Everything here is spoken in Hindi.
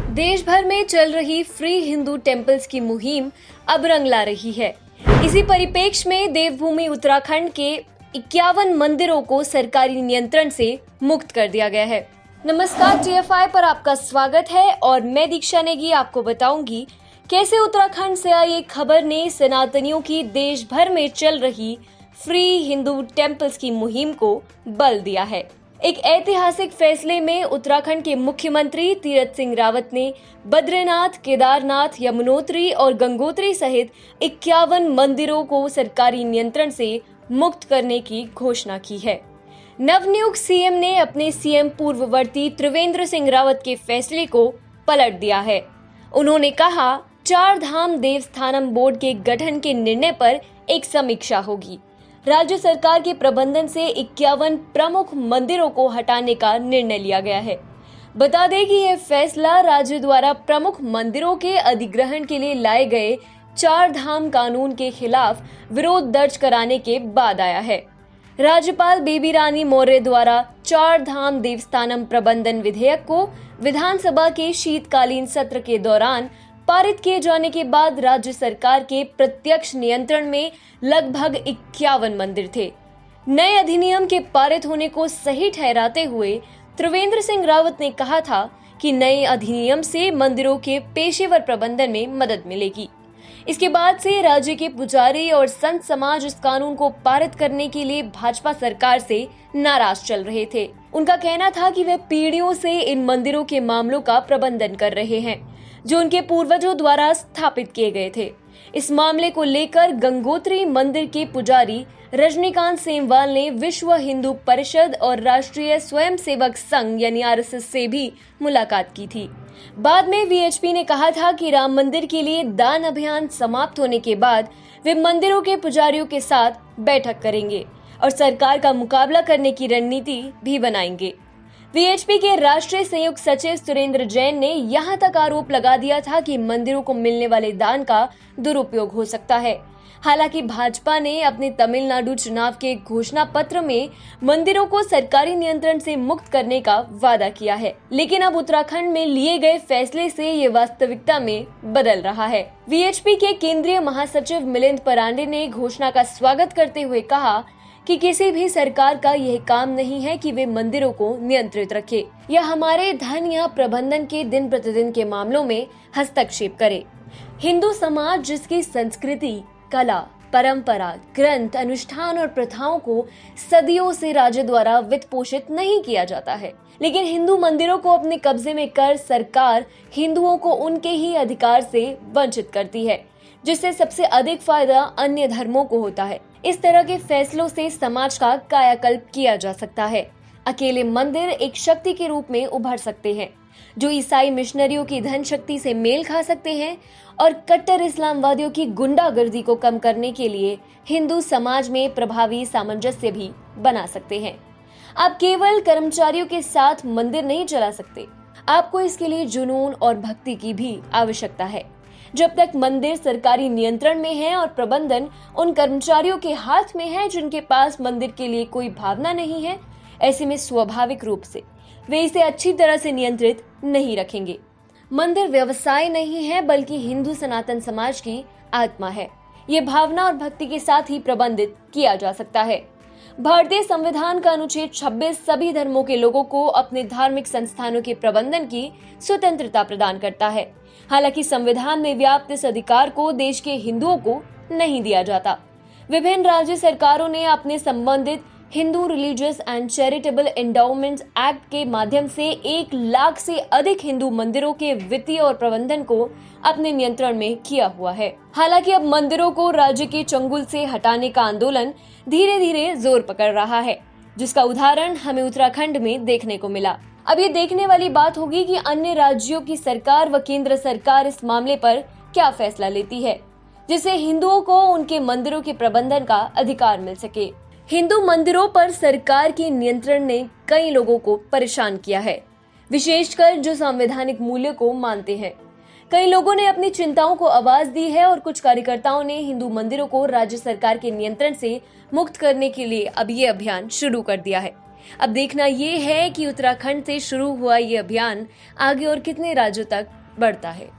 देश भर में चल रही फ्री हिंदू टेम्पल्स की मुहिम अब रंग ला रही है। इसी परिप्रेक्ष्य में देवभूमि उत्तराखंड के 51 मंदिरों को सरकारी नियंत्रण से मुक्त कर दिया गया है। नमस्कार, TFI पर आपका स्वागत है और मैं दीक्षा नेगी आपको बताऊंगी कैसे उत्तराखंड से आई एक खबर ने सनातनियों की देश भर में चल रही फ्री हिंदू टेम्पल्स की मुहिम को बल दिया है। एक ऐतिहासिक फैसले में उत्तराखंड के मुख्यमंत्री तीरथ सिंह रावत ने बद्रीनाथ, केदारनाथ, यमुनोत्री और गंगोत्री सहित 51 मंदिरों को सरकारी नियंत्रण से मुक्त करने की घोषणा की है। नवनियुक्त सीएम ने अपने सीएम पूर्ववर्ती त्रिवेंद्र सिंह रावत के फैसले को पलट दिया है। उन्होंने कहा, 4 धाम देवस्थानम बोर्ड के गठन के निर्णय पर एक समीक्षा होगी। राज्य सरकार के प्रबंधन से 51 प्रमुख मंदिरों को हटाने का निर्णय लिया गया है। बता दें कि यह फैसला राज्य द्वारा प्रमुख मंदिरों के अधिग्रहण के लिए लाए गए 4 धाम कानून के खिलाफ विरोध दर्ज कराने के बाद आया है। राज्यपाल बेबी रानी मौर्य द्वारा 4 धाम देवस्थानम प्रबंधन विधेयक को विधानसभा के शीतकालीन सत्र के दौरान पारित किए जाने के बाद राज्य सरकार के प्रत्यक्ष नियंत्रण में लगभग 51 मंदिर थे। नए अधिनियम के पारित होने को सही ठहराते हुए त्रिवेंद्र सिंह रावत ने कहा था कि नए अधिनियम से मंदिरों के पेशेवर प्रबंधन में मदद मिलेगी। इसके बाद से राज्य के पुजारी और संत समाज इस कानून को पारित करने के लिए भाजपा सरकार से नाराज चल रहे थे। उनका कहना था कि वे पीढ़ियों से इन मंदिरों के मामलों का प्रबंधन कर रहे हैं जो उनके पूर्वजों द्वारा स्थापित किए गए थे। इस मामले को लेकर गंगोत्री मंदिर के पुजारी रजनीकांत सेमवाल ने विश्व हिंदू परिषद और राष्ट्रीय स्वयंसेवक संघ यानी RSS से भी मुलाकात की थी। बाद में VHP ने कहा था कि राम मंदिर के लिए दान अभियान समाप्त होने के बाद वे मंदिरों के पुजारियों के साथ बैठक करेंगे और सरकार का मुकाबला करने की रणनीति भी बनाएंगे। VHP के राष्ट्रीय संयुक्त सचिव सुरेंद्र जैन ने यहां तक आरोप लगा दिया था कि मंदिरों को मिलने वाले दान का दुरुपयोग हो सकता है। हालांकि भाजपा ने अपने तमिलनाडु चुनाव के घोषणा पत्र में मंदिरों को सरकारी नियंत्रण से मुक्त करने का वादा किया है, लेकिन अब उत्तराखंड में लिए गए फैसले से ये वास्तविकता में बदल रहा है। VHP के केंद्रीय महासचिव मिलिंद परांडे ने घोषणा का स्वागत करते हुए कहा कि किसी भी सरकार का यह काम नहीं है कि वे मंदिरों को नियंत्रित रखे या हमारे धन या प्रबंधन के दिन प्रतिदिन के मामलों में हस्तक्षेप करे। हिंदू समाज जिसकी संस्कृति, कला, परंपरा, ग्रंथ, अनुष्ठान और प्रथाओं को सदियों से राज्य द्वारा वित्त पोषित नहीं किया जाता है, लेकिन हिंदू मंदिरों को अपने कब्जे में कर सरकार हिंदुओं को उनके ही अधिकार से वंचित करती है, जिससे सबसे अधिक फायदा अन्य धर्मों को होता है। इस तरह के फैसलों से समाज का कायाकल्प किया जा सकता है। अकेले मंदिर एक शक्ति के रूप में उभर सकते हैं जो ईसाई मिशनरियों की धन शक्ति से मेल खा सकते हैं और कट्टर इस्लामवादियों की गुंडागर्दी को कम करने के लिए हिंदू समाज में प्रभावी सामंजस्य भी बना सकते हैं। आप केवल कर्मचारियों के साथ मंदिर नहीं चला सकते, आपको इसके लिए जुनून और भक्ति की भी आवश्यकता है। जब तक मंदिर सरकारी नियंत्रण में है और प्रबंधन उन कर्मचारियों के हाथ में है जिनके पास मंदिर के लिए कोई भावना नहीं है, ऐसे में स्वाभाविक रूप से वे इसे अच्छी तरह से नियंत्रित नहीं रखेंगे। मंदिर व्यवसाय नहीं है बल्कि हिंदू सनातन समाज की आत्मा है। ये भावना और भक्ति के साथ ही प्रबंधित किया जा सकता है। भारतीय संविधान का अनुच्छेद 26 सभी धर्मों के लोगों को अपने धार्मिक संस्थानों के प्रबंधन की स्वतंत्रता प्रदान करता है। हालांकि संविधान में व्याप्त इस अधिकार को देश के हिंदुओं को नहीं दिया जाता। विभिन्न राज्य सरकारों ने अपने संबंधित Hindu religious and charitable endowments act के माध्यम से 1 लाख से अधिक हिंदू मंदिरों के वित्तीय और प्रबंधन को अपने नियंत्रण में किया हुआ है। हालांकि अब मंदिरों को राज्य के चंगुल से हटाने का आंदोलन धीरे धीरे जोर पकड़ रहा है, जिसका उदाहरण हमें उत्तराखंड में देखने को मिला। अब ये देखने वाली बात होगी कि अन्य राज्यों की सरकार व केंद्र सरकार इस मामले पर क्या फैसला लेती है, जिससे हिंदुओं को उनके मंदिरों के प्रबंधन का अधिकार मिल सके। हिंदू मंदिरों पर सरकार के नियंत्रण ने कई लोगों को परेशान किया है, विशेषकर जो संवैधानिक मूल्य को मानते हैं। कई लोगों ने अपनी चिंताओं को आवाज दी है और कुछ कार्यकर्ताओं ने हिंदू मंदिरों को राज्य सरकार के नियंत्रण से मुक्त करने के लिए अब ये अभियान शुरू कर दिया है। अब देखना ये है कि उत्तराखंड से शुरू हुआ ये अभियान आगे और कितने राज्यों तक बढ़ता है।